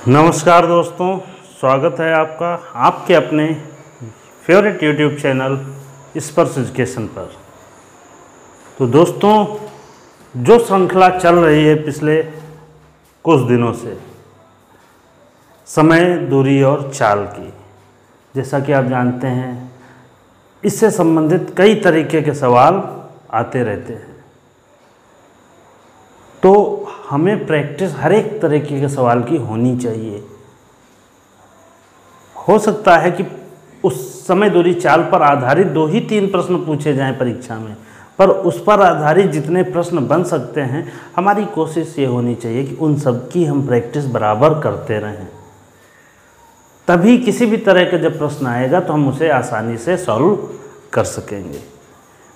नमस्कार दोस्तों, स्वागत है आपका आपके अपने फेवरेट यूट्यूब चैनल स्पर्श एजुकेशन पर। तो दोस्तों, जो श्रृंखला चल रही है पिछले कुछ दिनों से, समय, दूरी और चाल की, जैसा कि आप जानते हैं, इससे संबंधित कई तरीके के सवाल आते रहते हैं। तो हमें प्रैक्टिस हर एक तरीके के सवाल की होनी चाहिए। हो सकता है कि उस समय, दूरी, चाल पर आधारित 2 ही 3 प्रश्न पूछे जाएं परीक्षा में, पर उस पर आधारित जितने प्रश्न बन सकते हैं, हमारी कोशिश ये होनी चाहिए कि उन सब की हम प्रैक्टिस बराबर करते रहें। तभी किसी भी तरह का जब प्रश्न आएगा तो हम उसे आसानी से सॉल्व कर सकेंगे।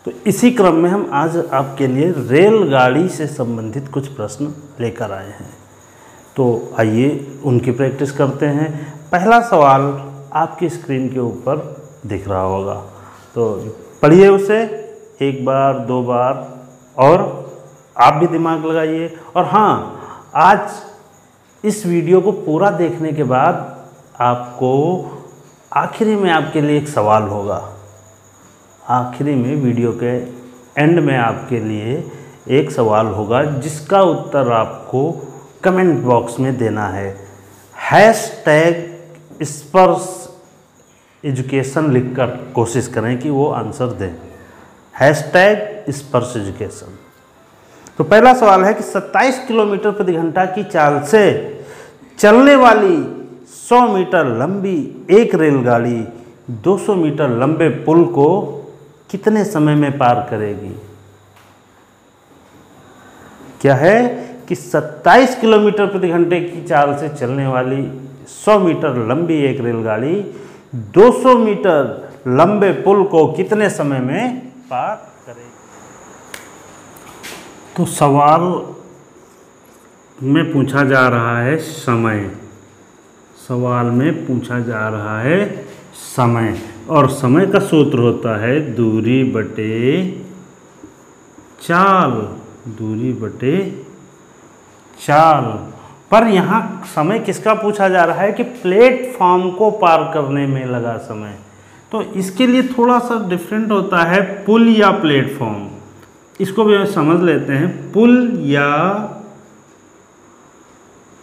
तो इसी क्रम में हम आज आपके लिए रेलगाड़ी से संबंधित कुछ प्रश्न लेकर आए हैं। तो आइए उनकी प्रैक्टिस करते हैं। पहला सवाल आपकी स्क्रीन के ऊपर दिख रहा होगा, तो पढ़िए उसे 1 बार 2 बार और आप भी दिमाग लगाइए। और हाँ, आज इस वीडियो को पूरा देखने के बाद आपको आखिरी में आपके लिए एक सवाल होगा। आखिरी में, वीडियो के एंड में आपके लिए एक सवाल होगा जिसका उत्तर आपको कमेंट बॉक्स में देना है। हैशटैग स्पर्श एजुकेशन लिखकर कोशिश करें कि वो आंसर दें। हैशटैग स्पर्श एजुकेशन। तो पहला सवाल है कि 27 किलोमीटर प्रति घंटा की चाल से चलने वाली 100 मीटर लंबी एक रेलगाड़ी 200 मीटर लंबे पुल को कितने समय में पार करेगी? क्या है कि 27 किलोमीटर प्रति घंटे की चाल से चलने वाली 100 मीटर लंबी एक रेलगाड़ी 200 मीटर लंबे पुल को कितने समय में पार करेगी? तो सवाल में पूछा जा रहा है समय। सवाल में पूछा जा रहा है समय, और समय का सूत्र होता है दूरी बटे चाल। दूरी बटे चाल। पर यहाँ समय किसका पूछा जा रहा है कि प्लेटफॉर्म को पार करने में लगा समय। तो इसके लिए थोड़ा सा डिफरेंट होता है पुल या प्लेटफॉर्म। इसको भी समझ लेते हैं। पुल या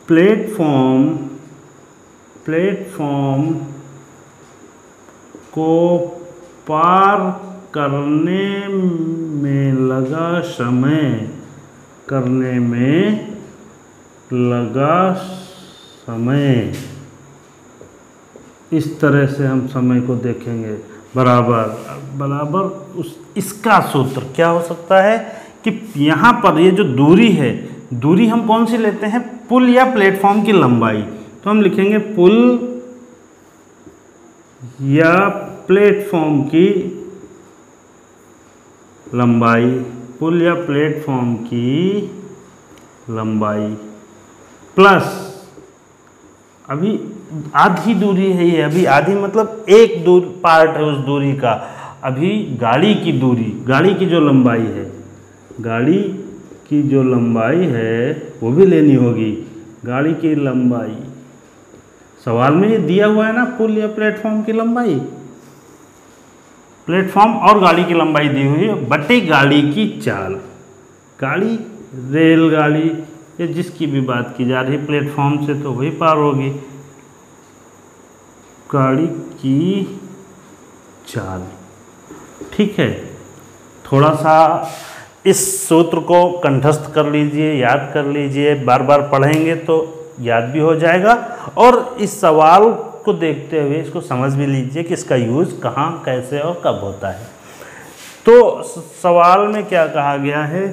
प्लेटफॉर्म को पार करने में लगा समय, करने में लगा समय। इस तरह से हम समय को देखेंगे। बराबर इसका सूत्र क्या हो सकता है कि यहाँ पर ये जो दूरी है, दूरी हम कौन सी लेते हैं? पुल या प्लेटफॉर्म की लंबाई। तो हम लिखेंगे पुल या प्लेटफॉर्म की लंबाई। पुल या प्लेटफॉर्म की लंबाई प्लस, अभी आधी दूरी है ये, अभी आधी मतलब एक पार्ट है उस दूरी का। अभी गाड़ी की दूरी, गाड़ी की जो लंबाई है, गाड़ी की जो लंबाई है वो भी लेनी होगी। गाड़ी की लंबाई, सवाल में ये दिया हुआ है ना, पुल या प्लेटफॉर्म की लंबाई। प्लेटफॉर्म और गाड़ी की लंबाई दी हुई है बटे गाड़ी की चाल। गाड़ी, रेलगाड़ी या जिसकी भी बात की जा रही है, प्लेटफॉर्म से तो वही पार होगी। गाड़ी की चाल, ठीक है। थोड़ा सा इस सूत्र को कंठस्थ कर लीजिए, याद कर लीजिए। बार बार पढ़ेंगे तो याद भी हो जाएगा, और इस सवाल को देखते हुए इसको समझ भी लीजिए कि इसका यूज़ कहाँ, कैसे और कब होता है। तो सवाल में क्या कहा गया है,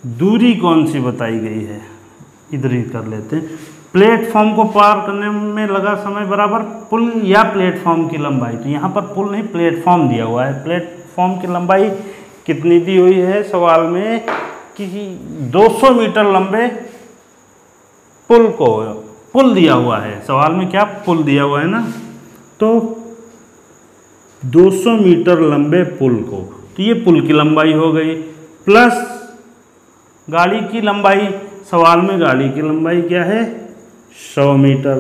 दूरी कौन सी बताई गई है, इधर ही कर लेते हैं। प्लेटफॉर्म को पार करने में लगा समय बराबर पुल या प्लेटफॉर्म की लंबाई। तो यहाँ पर पुल नहीं, प्लेटफॉर्म दिया हुआ है। प्लेटफॉर्म की लंबाई कितनी दी हुई है सवाल में कि 200 मीटर लंबे पुल दिया हुआ है। सवाल में क्या पुल दिया हुआ है ना, तो 200 मीटर लंबे पुल को, तो ये पुल की लंबाई हो गई, प्लस गाड़ी की लंबाई, सवाल में गाड़ी की लंबाई क्या है 100 मीटर।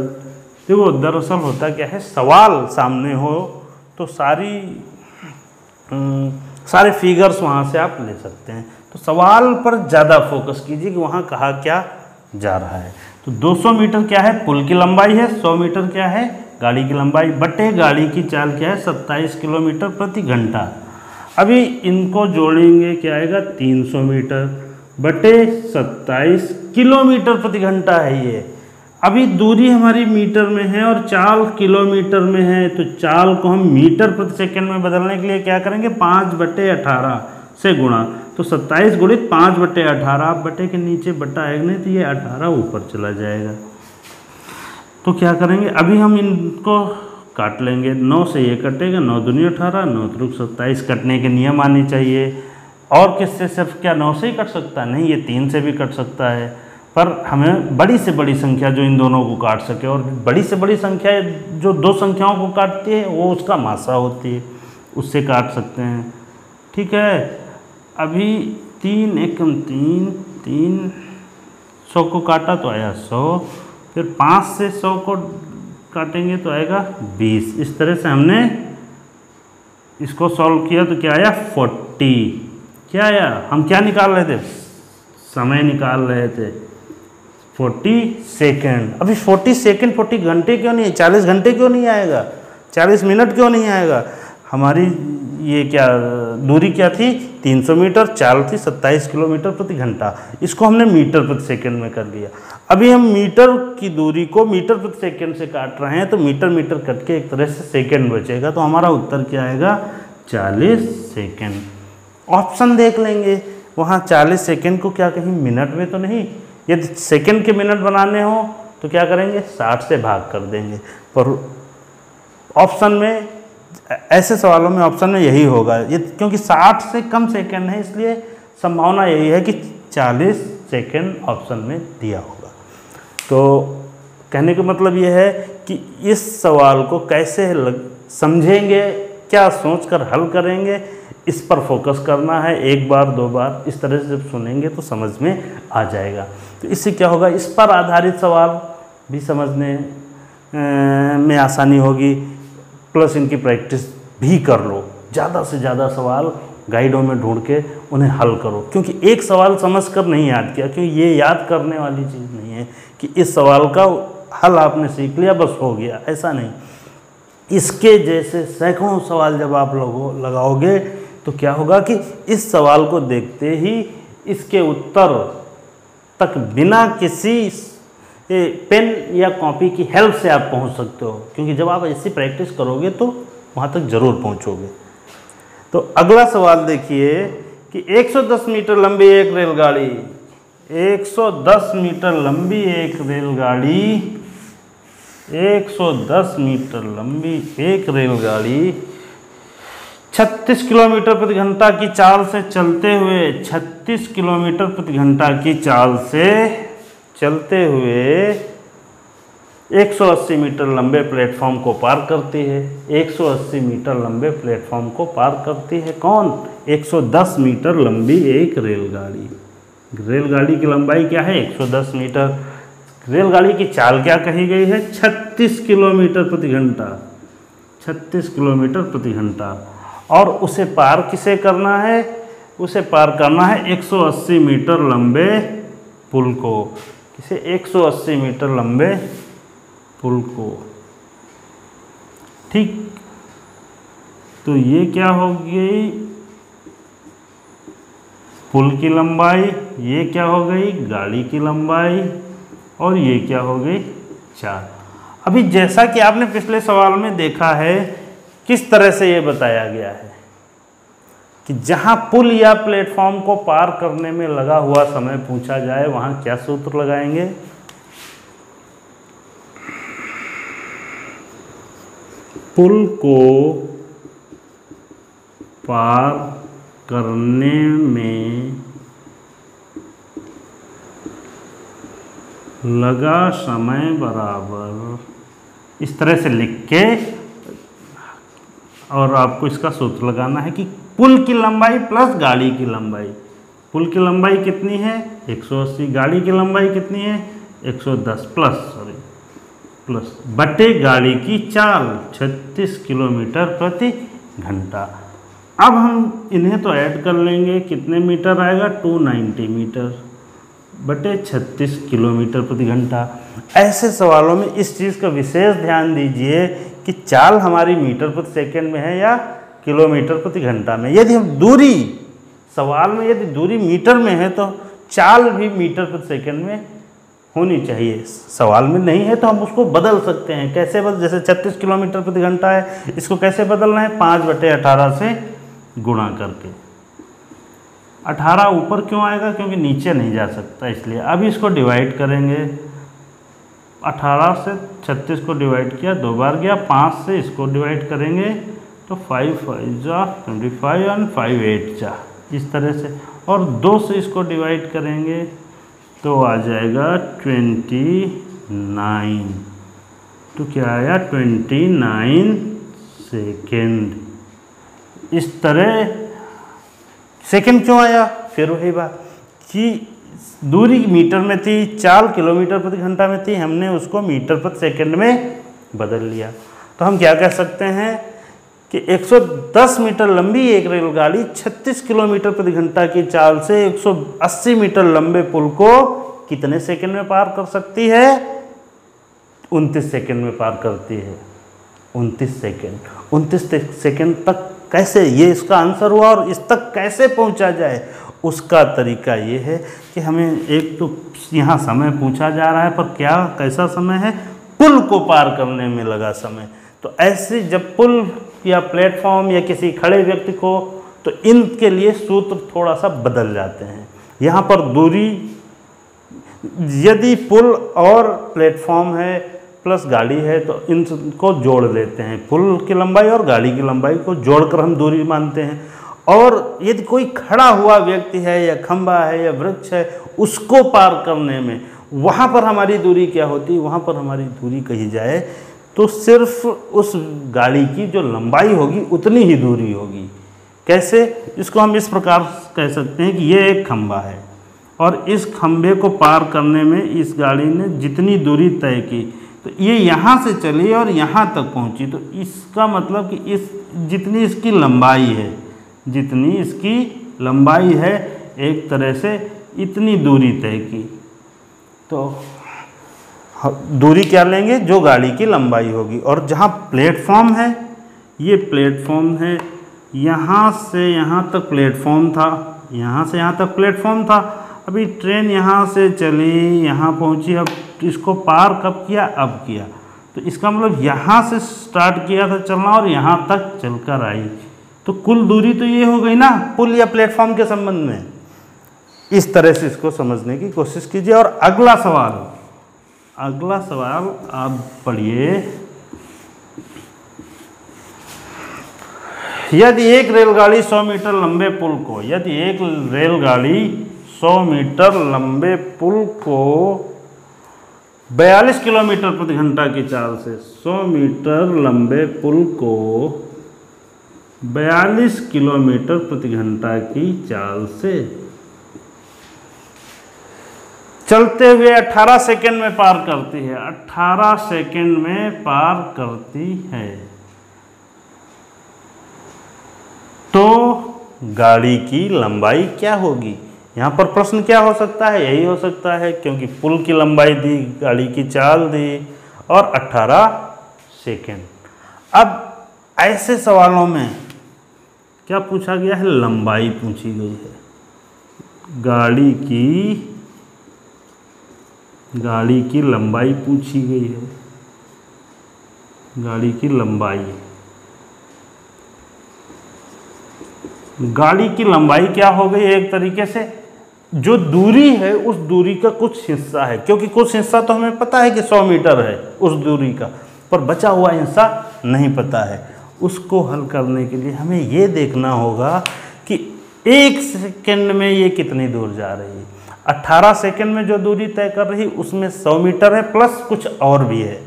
देखो दरअसल होता क्या है, सवाल सामने हो तो सारे फिगर्स वहाँ से आप ले सकते हैं, तो सवाल पर ज़्यादा फोकस कीजिए कि वहाँ कहा क्या जा रहा है। तो 200 मीटर क्या है पुल की लंबाई है, 100 मीटर क्या है गाड़ी की लंबाई, बटे गाड़ी की चाल क्या है 27 किलोमीटर प्रति घंटा। अभी इनको जोड़ेंगे क्या आएगा 300 मीटर बटे 27 किलोमीटर प्रति घंटा है ये। अभी दूरी हमारी मीटर में है और चाल किलोमीटर में है, तो चाल को हम मीटर प्रति सेकंड में बदलने के लिए क्या करेंगे 5/18 से गुणा, तो 27 गुणित 5/18, बटे के नीचे बटा आएगा नहीं तो ये 18 ऊपर चला जाएगा। तो क्या करेंगे अभी हम इनको काट लेंगे, 9 से ये कटेगा, 9 दूनी 18, 9 त्रिक 27, कटने के नियम आने चाहिए। और किससे सिर्फ क्या 9 से ही कट सकता है, नहीं ये 3 से भी कट सकता है, पर हमें बड़ी से बड़ी संख्या जो इन दोनों को काट सके, और बड़ी से बड़ी संख्या जो दो संख्याओं को काटती है वो उसका मासा होती है, उससे काट सकते हैं। ठीक है, अभी 3 एकम 3, 300 को काटा तो आया 100, फिर 5 से 100 को काटेंगे तो आएगा 20। इस तरह से हमने इसको सॉल्व किया तो क्या आया 40। क्या आया, हम क्या निकाल रहे थे, समय निकाल रहे थे 40 सेकेंड। अभी 40 सेकेंड 40 घंटे क्यों नहीं है, 40 घंटे क्यों नहीं आएगा, 40 मिनट क्यों नहीं आएगा। हमारी ये क्या दूरी क्या थी 300 मीटर, चाल थी 27 किलोमीटर प्रति घंटा, इसको हमने मीटर प्रति सेकंड में कर लिया। अभी हम मीटर की दूरी को मीटर प्रति सेकंड से काट रहे हैं, तो मीटर मीटर कट के एक तरह से सेकंड बचेगा, तो हमारा उत्तर क्या आएगा 40 सेकंड। ऑप्शन देख लेंगे, वहाँ 40 सेकंड को क्या कहीं मिनट में तो नहीं, यदि सेकंड के मिनट बनाने हो तो क्या करेंगे 60 से भाग कर देंगे, पर ऑप्शन में ऐसे सवालों में ऑप्शन में यही होगा, ये क्योंकि 60 से कम सेकंड है इसलिए संभावना यही है कि 40 सेकंड ऑप्शन में दिया होगा। तो कहने का मतलब ये है कि इस सवाल को कैसे समझेंगे, क्या सोचकर हल करेंगे, इस पर फोकस करना है। एक बार दो बार इस तरह से जब सुनेंगे तो समझ में आ जाएगा। तो इससे क्या होगा, इस पर आधारित सवाल भी समझने में आसानी होगी, प्लस इनकी प्रैक्टिस भी कर लो। ज़्यादा से ज़्यादा सवाल गाइडों में ढूंढ के उन्हें हल करो, क्योंकि एक सवाल समझकर नहीं याद किया, क्योंकि ये याद करने वाली चीज़ नहीं है कि इस सवाल का हल आपने सीख लिया बस हो गया, ऐसा नहीं। इसके जैसे सैकड़ों सवाल जब आप लगाओगे तो क्या होगा कि इस सवाल को देखते ही इसके उत्तर तक बिना किसी पेन या कॉपी की हेल्प से आप पहुंच सकते हो, क्योंकि जब आप ऐसी प्रैक्टिस करोगे तो वहां तक जरूर पहुंचोगे। तो अगला सवाल देखिए कि 110 मीटर लंबी एक रेलगाड़ी, 110 मीटर लंबी एक रेलगाड़ी, 110 मीटर लंबी एक रेलगाड़ी 36 किलोमीटर प्रति घंटा की चाल से चलते हुए, 36 किलोमीटर प्रति घंटा की चाल से चलते हुए 180 मीटर लंबे प्लेटफॉर्म को पार करती है। 180 मीटर लंबे प्लेटफॉर्म को पार करती है कौन, 110 मीटर लंबी एक रेलगाड़ी। रेलगाड़ी की लंबाई क्या है 110 मीटर। रेलगाड़ी की चाल क्या कही गई है 36 किलोमीटर प्रति घंटा, 36 किलोमीटर प्रति घंटा। और उसे पार किसे करना है, उसे पार करना है 180 मीटर लंबे पुल को। किसे, 180 मीटर लंबे पुल को। ठीक, तो ये क्या हो गई पुल की लंबाई, ये क्या हो गई गाड़ी की लंबाई, और ये क्या हो गई चाल। अभी जैसा कि आपने पिछले सवाल में देखा है किस तरह से ये बताया गया है कि जहां पुल या प्लेटफॉर्म को पार करने में लगा हुआ समय पूछा जाए वहां क्या सूत्र लगाएंगे, पुल को पार करने में लगा समय बराबर, इस तरह से लिख के और आपको इसका सूत्र लगाना है कि पुल की लंबाई प्लस गाड़ी की लंबाई। पुल की लंबाई कितनी है 180, गाड़ी की लंबाई कितनी है 110 प्लस बटे गाड़ी की चाल 36 किलोमीटर प्रति घंटा। अब हम इन्हें तो ऐड कर लेंगे, कितने मीटर आएगा 290 मीटर बटे 36 किलोमीटर प्रति घंटा। ऐसे सवालों में इस चीज़ का विशेष ध्यान दीजिए कि चाल हमारी मीटर प्रति सेकंड में है या किलोमीटर प्रति घंटा में। यदि हम दूरी, सवाल में यदि दूरी मीटर में है तो चाल भी मीटर प्रति सेकंड में होनी चाहिए। सवाल में नहीं है तो हम उसको बदल सकते हैं। कैसे बदल, जैसे 36 किलोमीटर प्रति घंटा है, इसको कैसे बदलना है 5/18 से गुणा करके। 18 ऊपर क्यों आएगा, क्योंकि नीचे नहीं जा सकता इसलिए। अब इसको डिवाइड करेंगे, 18 से 36 को डिवाइड किया 2 बार गया, 5 से इसको डिवाइड करेंगे तो 5 5 जा 25 और 5 8 जा, इस तरह से। और 2 से इसको डिवाइड करेंगे तो आ जाएगा 29, तो क्या आया 29 सेकेंड। इस तरह सेकेंड क्यों आया, फिर वही बात कि दूरी मीटर में थी, चाल किलोमीटर प्रति घंटा में थी, हमने उसको मीटर प्रति सेकंड में बदल लिया। तो हम क्या कह सकते हैं कि 110 मीटर लंबी एक रेलगाड़ी 36 किलोमीटर प्रति घंटा की चाल से 180 मीटर लंबे पुल को कितने सेकंड में पार कर सकती है 29 सेकंड में पार करती है। 29 सेकंड, 29 सेकंड तक कैसे, ये इसका आंसर हुआ। और इस तक कैसे पहुंचा जाए उसका तरीका ये है कि हमें एक तो यहाँ समय पूछा जा रहा है, पर क्या कैसा समय है, पुल को पार करने में लगा समय। तो ऐसे जब पुल या प्लेटफॉर्म या किसी खड़े व्यक्ति को, तो इनके लिए सूत्र थोड़ा सा बदल जाते हैं। यहाँ पर दूरी, यदि पुल और प्लेटफॉर्म है प्लस गाड़ी है तो इनको जोड़ देते हैं, पुल की लंबाई और गाड़ी की लंबाई को जोड़कर हम दूरी मानते हैं। और यदि कोई खड़ा हुआ व्यक्ति है या खंभा है या वृक्ष है, उसको पार करने में वहाँ पर हमारी दूरी क्या होती है, वहाँ पर हमारी दूरी कही जाए तो सिर्फ उस गाड़ी की जो लंबाई होगी उतनी ही दूरी होगी। कैसे, इसको हम इस प्रकार कह सकते हैं कि ये एक खंभा है और इस खंभे को पार करने में इस गाड़ी ने जितनी दूरी तय की, तो ये यहाँ से चली और यहाँ तक पहुँची, तो इसका मतलब कि इस जितनी इसकी लंबाई है, जितनी इसकी लंबाई है, एक तरह से इतनी दूरी तय की। तो दूरी क्या लेंगे, जो गाड़ी की लंबाई होगी। और जहाँ प्लेटफॉर्म है, ये प्लेटफॉर्म है, यहाँ से यहाँ तक प्लेटफॉर्म था, यहाँ से यहाँ तक प्लेटफॉर्म था। अभी ट्रेन यहाँ से चली, यहाँ पहुँची, अब इसको पार कब किया, अब किया। तो इसका मतलब यहाँ से स्टार्ट किया था चलना और यहाँ तक चलकर आई, तो कुल दूरी तो ये हो गई ना पुल या प्लेटफॉर्म के संबंध में। इस तरह से इसको समझने की कोशिश कीजिए। और अगला सवाल आप पढ़िए। यदि एक रेलगाड़ी 100 मीटर लंबे पुल को, यदि एक रेलगाड़ी 100 मीटर लंबे पुल को 42 किलोमीटर प्रति घंटा की चाल से, 100 मीटर लंबे पुल को 42 किलोमीटर प्रति घंटा की चाल से चलते हुए 18 सेकंड में पार करती है, 18 सेकंड में पार करती है, तो गाड़ी की लंबाई क्या होगी। यहाँ पर प्रश्न क्या हो सकता है, यही हो सकता है, क्योंकि पुल की लंबाई दी, गाड़ी की चाल दी और 18 सेकंड। अब ऐसे सवालों में क्या पूछा गया है, लंबाई पूछी गई है। गाड़ी की लंबाई पूछी गई है, गाड़ी की लंबाई। गाड़ी की लंबाई क्या हो गई, एक तरीके से जो दूरी है उस दूरी का कुछ हिस्सा है, क्योंकि कुछ हिस्सा तो हमें पता है कि 100 मीटर है उस दूरी का, पर बचा हुआ हिस्सा नहीं पता है। उसको हल करने के लिए हमें ये देखना होगा कि 1 सेकंड में ये कितनी दूर जा रही है। 18 सेकंड में जो दूरी तय कर रही उसमें 100 मीटर है प्लस कुछ और भी है,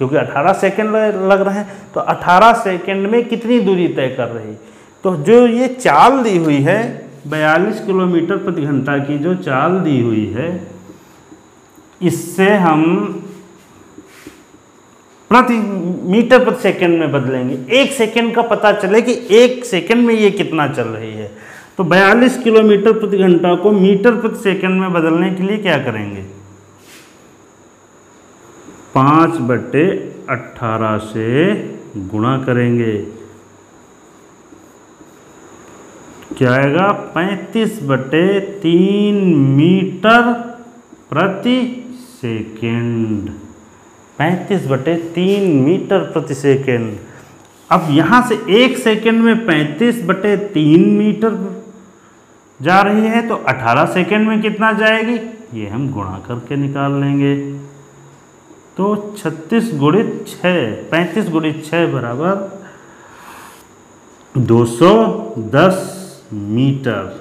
क्योंकि 18 सेकंड लग रहे हैं, तो 18 सेकंड में कितनी दूरी तय कर रही। तो जो ये चाल दी हुई है 42 किलोमीटर प्रति घंटा की जो चाल दी हुई है, इससे हम प्रति मीटर प्रति सेकंड में बदलेंगे। 1 सेकंड का पता चले कि 1 सेकंड में ये कितना चल रही है। तो 42 किलोमीटर प्रति घंटा को मीटर प्रति सेकंड में बदलने के लिए क्या करेंगे, 5/18 से गुणा करेंगे, क्या आएगा 35/3 मीटर प्रति सेकंड। 35/3 मीटर प्रति सेकंड। अब यहाँ से 1 सेकंड में 35/3 मीटर जा रही है, तो 18 सेकंड में कितना जाएगी, ये हम गुणा करके निकाल लेंगे। तो 36 × 6, 35 × 6 बराबर 210 मीटर।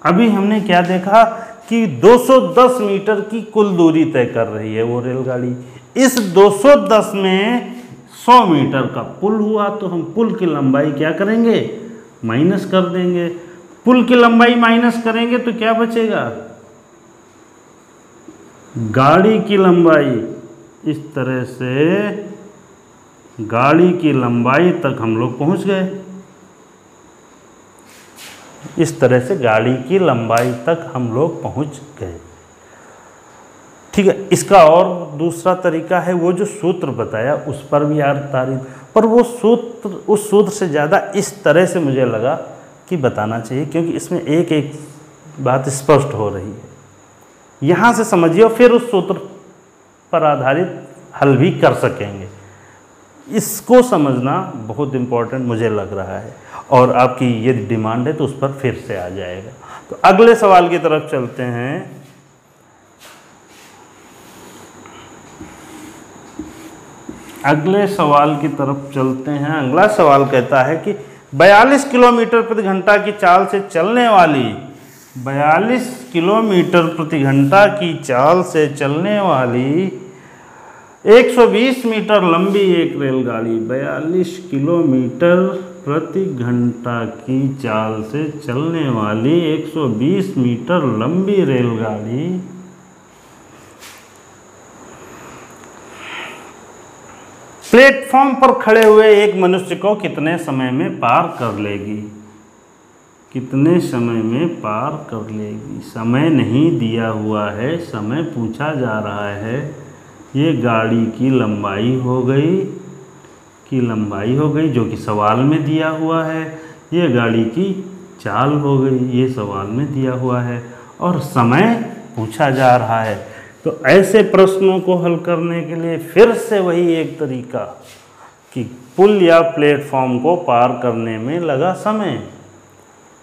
अभी हमने क्या देखा कि 210 मीटर की कुल दूरी तय कर रही है वो रेलगाड़ी। इस 210 में 100 मीटर का पुल हुआ, तो हम पुल की लंबाई क्या करेंगे, माइनस कर देंगे। पुल की लंबाई माइनस करेंगे तो क्या बचेगा, गाड़ी की लंबाई। इस तरह से गाड़ी की लंबाई तक हम लोग पहुंच गए। इस तरह से गाड़ी की लंबाई तक हम लोग पहुंच गए। ठीक है, इसका और दूसरा तरीका है, वो जो सूत्र बताया उस पर भी तारीफ, पर वो सूत्र, उस सूत्र से ज़्यादा इस तरह से मुझे लगा कि बताना चाहिए, क्योंकि इसमें एक एक बात स्पष्ट हो रही है। यहाँ से समझिए और फिर उस सूत्र पर आधारित हल भी कर सकेंगे। इसको समझना बहुत इम्पोर्टेंट मुझे लग रहा है, और आपकी ये डिमांड है तो उस पर फिर से आ जाएगा। तो अगले सवाल की तरफ चलते हैं। अगले सवाल की तरफ चलते हैं। अगला सवाल कहता है कि 42 किलोमीटर प्रति घंटा की चाल से चलने वाली 42 किलोमीटर प्रति घंटा की चाल से चलने वाली 120 मीटर लंबी एक रेलगाड़ी, 42 किलोमीटर प्रति घंटा की चाल से चलने वाली 120 मीटर लंबी रेलगाड़ी प्लेटफॉर्म पर खड़े हुए एक मनुष्य को कितने समय में पार कर लेगी। कितने समय में पार कर लेगी, समय नहीं दिया हुआ है, समय पूछा जा रहा है। ये गाड़ी की लंबाई हो गई, जो कि सवाल में दिया हुआ है। ये गाड़ी की चाल हो गई, ये सवाल में दिया हुआ है, और समय पूछा जा रहा है। तो ऐसे प्रश्नों को हल करने के लिए फिर से वही एक तरीका कि पुल या प्लेटफॉर्म को पार करने में लगा समय।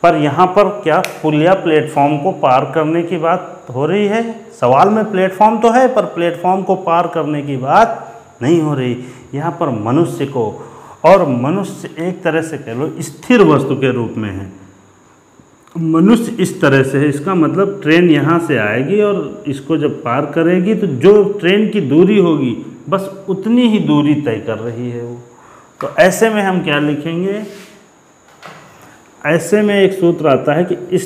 पर यहाँ पर क्या पुल या प्लेटफॉर्म को पार करने की बात हो रही है? सवाल में प्लेटफॉर्म तो है, पर प्लेटफॉर्म को पार करने की बात नहीं हो रही। यहाँ पर मनुष्य को, और मनुष्य एक तरह से कह लो स्थिर वस्तु के रूप में है। मनुष्य इस तरह से है, इसका मतलब ट्रेन यहाँ से आएगी और इसको जब पार करेगी तो जो ट्रेन की दूरी होगी बस उतनी ही दूरी तय कर रही है वो। तो ऐसे में हम क्या लिखेंगे, ऐसे में एक सूत्र आता है कि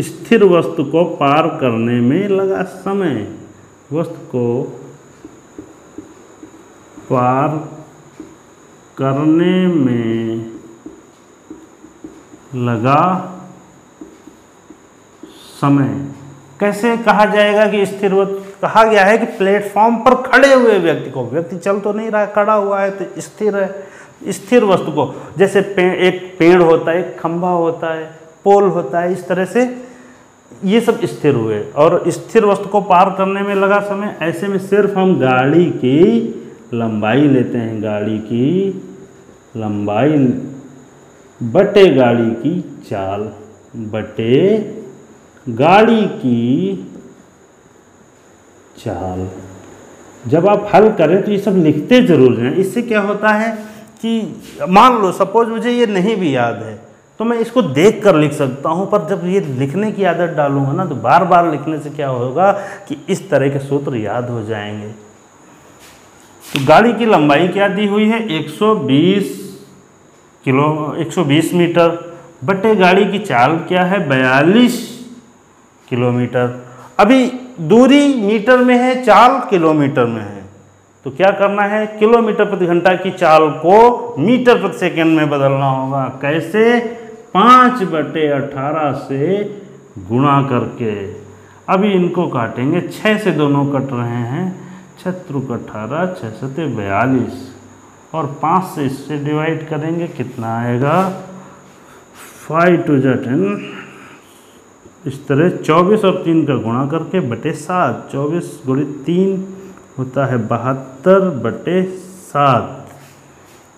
स्थिर वस्तु को पार करने में लगा समय, वस्तु को पार करने में लगा समय। कैसे कहा जाएगा कि स्थिर वस्तु? कहा गया है कि प्लेटफॉर्म पर खड़े हुए व्यक्ति को, व्यक्ति चल तो नहीं रहा, खड़ा हुआ है तो स्थिर है। स्थिर वस्तु को, जैसे एक पेड़ होता है, एक खंभा होता है, पोल होता है, इस तरह से ये सब स्थिर हुए, और स्थिर वस्तु को पार करने में लगा समय। ऐसे में सिर्फ हम गाड़ी की लंबाई लेते हैं, गाड़ी की लंबाई बटे गाड़ी की चाल बटे गाड़ी की चाल। जब आप हल करें तो ये सब लिखते जरूर हैं। इससे क्या होता है कि मान लो सपोज मुझे ये नहीं भी याद है, तो मैं इसको देख कर लिख सकता हूँ, पर जब ये लिखने की आदत डालूंगा ना तो बार बार लिखने से क्या होगा कि इस तरह के सूत्र याद हो जाएंगे। तो गाड़ी की लंबाई क्या दी हुई है 120 मीटर, बटे गाड़ी की चाल क्या है 42 किलोमीटर। अभी दूरी मीटर में है, चाल किलोमीटर में है, तो क्या करना है किलोमीटर प्रति घंटा की चाल को मीटर प्रति सेकंड में बदलना होगा। कैसे 5/18 से गुणा करके। अभी इनको काटेंगे, 6 से दोनों कट रहे हैं, 6×18 6 × 42 और 5 से इससे डिवाइड करेंगे, कितना आएगा 5×2 = 10। इस तरह 24 और 3 का गुणा करके बटे 7, 24 × 3 होता है 72/7,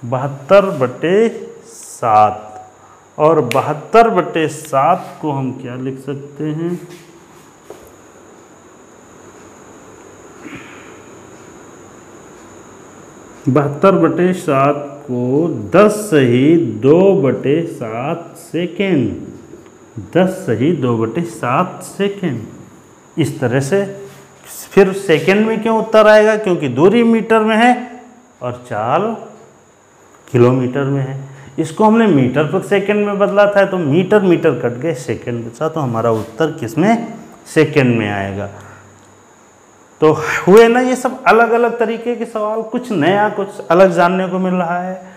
72/7। और 72/7 को हम क्या लिख सकते हैं, 72/7 को 10 सही 2/7 सेकेंड, 10 सही 2/7 सेकेंड। इस तरह से फिर सेकेंड में क्यों उत्तर आएगा, क्योंकि दूरी मीटर में है और चाल किलोमीटर में है। इसको हमने मीटर प्रति सेकंड में बदला था, तो मीटर मीटर कट गए, सेकंड बचा, तो हमारा उत्तर किसमें सेकंड में आएगा। तो हुए ना ये सब अलग अलग तरीके के सवाल, कुछ नया कुछ अलग जानने को मिल रहा है।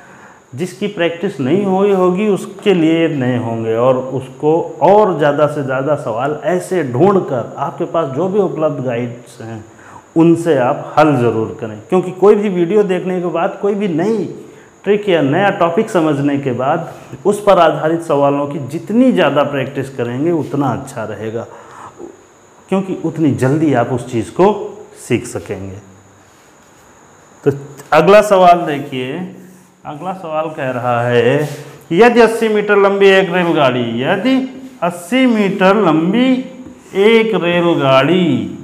जिसकी प्रैक्टिस नहीं हुई होगी उसके लिए नए होंगे, और उसको और ज़्यादा से ज़्यादा सवाल ऐसे ढूंढकर आपके पास जो भी उपलब्ध गाइड्स हैं उनसे आप हल ज़रूर करें। क्योंकि कोई भी वीडियो देखने के बाद, कोई भी नई ट्रिक या नया टॉपिक समझने के बाद उस पर आधारित सवालों की जितनी ज़्यादा प्रैक्टिस करेंगे उतना अच्छा रहेगा, क्योंकि उतनी जल्दी आप उस चीज़ को सीख सकेंगे। तो अगला सवाल देखिए, अगला सवाल कह रहा है यदि 80 मीटर लंबी एक रेलगाड़ी, यदि 80 मीटर लंबी एक रेलगाड़ी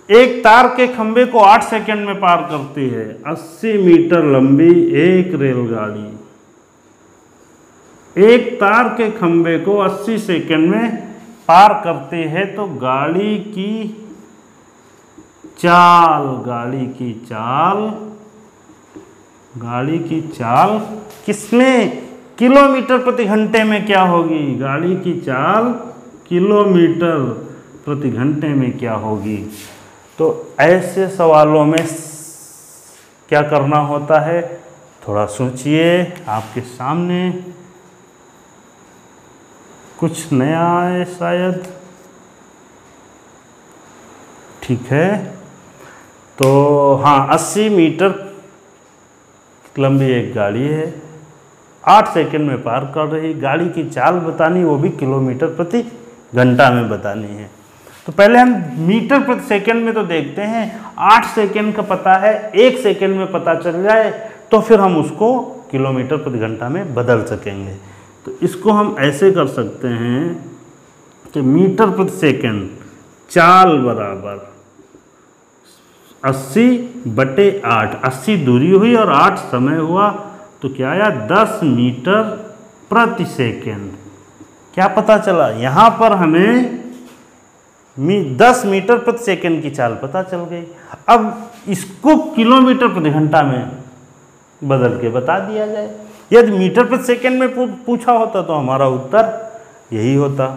एक तार के खंभे को 8 सेकंड में पार करती है। 80 मीटर लंबी एक रेलगाड़ी एक तार के खंभे को 80 सेकंड में पार करती है, तो गाड़ी की चाल किसमें किलोमीटर प्रति घंटे में क्या होगी, गाड़ी की चाल किलोमीटर प्रति घंटे में क्या होगी। तो ऐसे सवालों में क्या करना होता है, थोड़ा सोचिए, आपके सामने कुछ नया है शायद, ठीक है। तो हाँ, 80 मीटर लंबी एक गाड़ी है, 8 सेकंड में पार कर रही, गाड़ी की चाल बतानी, वो भी किलोमीटर प्रति घंटा में बतानी है। तो पहले हम मीटर प्रति सेकंड में तो देखते हैं, 8 सेकंड का पता है, 1 सेकंड में पता चल जाए तो फिर हम उसको किलोमीटर प्रति घंटा में बदल सकेंगे। तो इसको हम ऐसे कर सकते हैं कि मीटर प्रति सेकंड चाल बराबर 80/8, 80 दूरी हुई और 8 समय हुआ, तो क्या आया 10 मीटर प्रति सेकंड। क्या पता चला, यहाँ पर हमें 10 मीटर प्रति सेकंड की चाल पता चल गई। अब इसको किलोमीटर प्रति घंटा में बदल के बता दिया जाए। यदि मीटर प्रति सेकंड में पूछा होता तो हमारा उत्तर यही होता।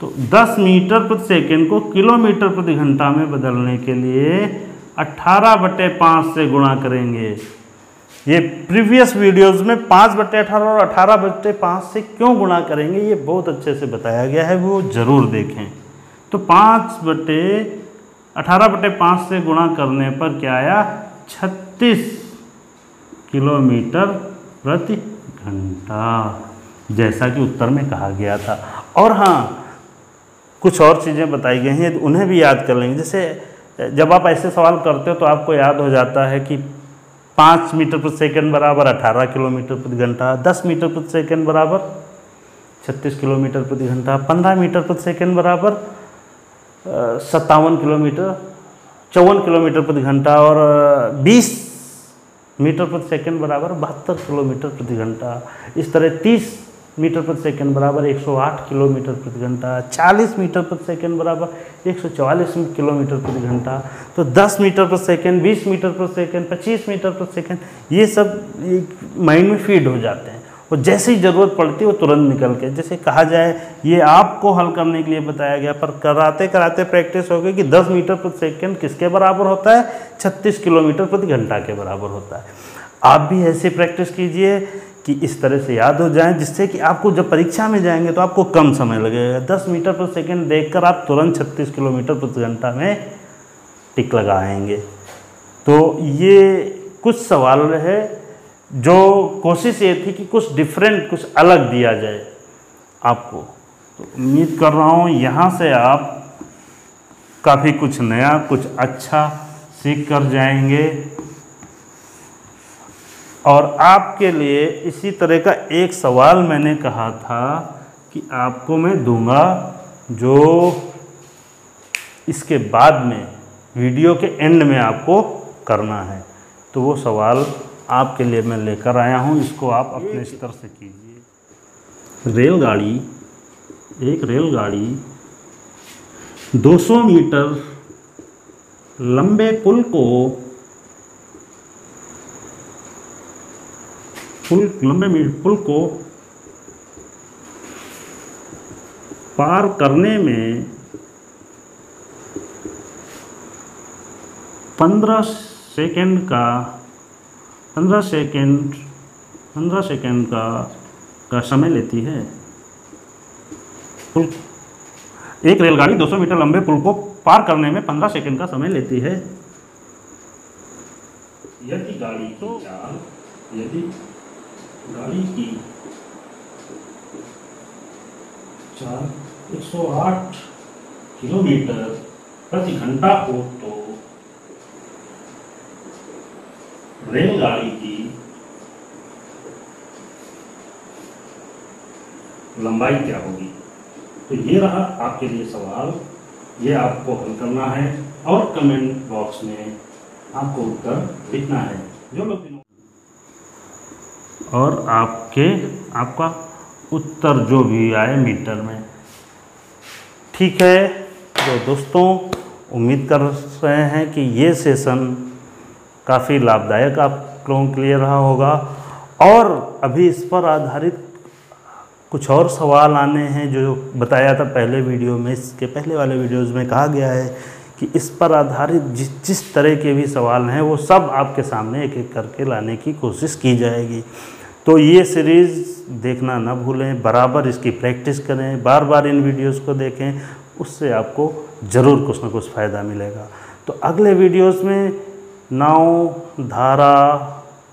तो 10 मीटर प्रति सेकंड को किलोमीटर प्रति घंटा में बदलने के लिए 18/5 से गुणा करेंगे। ये प्रीवियस वीडियोस में 5/18 और 18/5 से क्यों गुणा करेंगे ये बहुत अच्छे से बताया गया है, वो ज़रूर देखें। तो 18/5 से गुणा करने पर क्या आया, 36 किलोमीटर प्रति घंटा, जैसा कि उत्तर में कहा गया था। और हाँ, कुछ और चीज़ें बताई गई हैं, उन्हें भी याद कर लेंगे। जैसे जब आप ऐसे सवाल करते हो तो आपको याद हो जाता है कि 5 मीटर प्रति सेकंड बराबर 18 किलोमीटर प्रति घंटा, 10 मीटर प्रति सेकंड बराबर 36 किलोमीटर प्रति घंटा, 15 मीटर प्रति सेकंड बराबर 57 किलोमीटर 54 किलोमीटर प्रति घंटा, और 20 मीटर प्रति सेकंड बराबर 72 किलोमीटर प्रति घंटा। इस तरह 30 मीटर प्रति सेकंड बराबर 108 किलोमीटर प्रति घंटा, 40 मीटर प्रति सेकंड बराबर 144 किलोमीटर प्रति घंटा। तो 10 मीटर प्रति सेकंड, 20 मीटर प्रति सेकंड, 25 मीटर प्रति सेकंड, ये सब माइंड में फीड हो जाते हैं और जैसे ही ज़रूरत पड़ती है वो तुरंत निकल के, जैसे कहा जाए ये आपको हल करने के लिए बताया गया, पर कराते कराते प्रैक्टिस हो गई कि 10 मीटर प्रति सेकंड किसके बराबर होता है, 36 किलोमीटर प्रति घंटा के बराबर होता है। आप भी ऐसी प्रैक्टिस कीजिए कि इस तरह से याद हो जाएं, जिससे कि आपको जब परीक्षा में जाएंगे तो आपको कम समय लगेगा। 10 मीटर प्रति सेकंड देखकर आप तुरंत 36 किलोमीटर प्रति घंटा में टिक लगाएंगे। तो ये कुछ सवाल है जो कोशिश ये थी कि कुछ डिफरेंट, कुछ अलग दिया जाए आपको। तो उम्मीद कर रहा हूँ यहाँ से आप काफ़ी कुछ नया, कुछ अच्छा सीख कर जाएंगे। और आपके लिए इसी तरह का एक सवाल मैंने कहा था कि आपको मैं दूंगा, जो इसके बाद में वीडियो के एंड में आपको करना है। तो वो सवाल आपके लिए मैं लेकर आया हूँ, इसको आप अपने स्तर से कीजिए। रेलगाड़ी, एक रेलगाड़ी 200 मीटर लंबे पुल को पार करने में 15 सेकंड का समय लेती है। एक रेलगाड़ी 200 मीटर लंबे पुल को पार करने में 15 सेकंड का समय लेती है। यदि गाड़ी की चाल 108 किलोमीटर प्रति घंटा हो तो रेलगाड़ी की लंबाई क्या होगी। तो ये रहा आपके लिए सवाल, ये आपको हल करना है और कमेंट बॉक्स में आपको उत्तर लिखना है। जो लोग और आपका उत्तर जो भी आए मीटर में, ठीक है। तो दोस्तों, उम्मीद कर रहे हैं कि ये सेशन काफ़ी लाभदायक आप लोगों के लिए रहा होगा। और अभी इस पर आधारित कुछ और सवाल आने हैं, जो बताया था पहले वीडियो में, इसके पहले वाले वीडियोज़ में कहा गया है कि इस पर आधारित जिस तरह के भी सवाल हैं वो सब आपके सामने एक एक करके लाने की कोशिश की जाएगी। तो ये सीरीज़ देखना ना भूलें, बराबर इसकी प्रैक्टिस करें, बार बार इन वीडियोज़ को देखें, उससे आपको ज़रूर कुछ ना कुछ फ़ायदा मिलेगा। तो अगले वीडियोज़ में नाव, धारा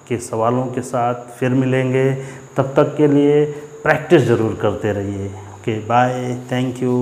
के सवालों के साथ फिर मिलेंगे। तब तक के लिए प्रैक्टिस ज़रूर करते रहिए। Okay, bye, thank you.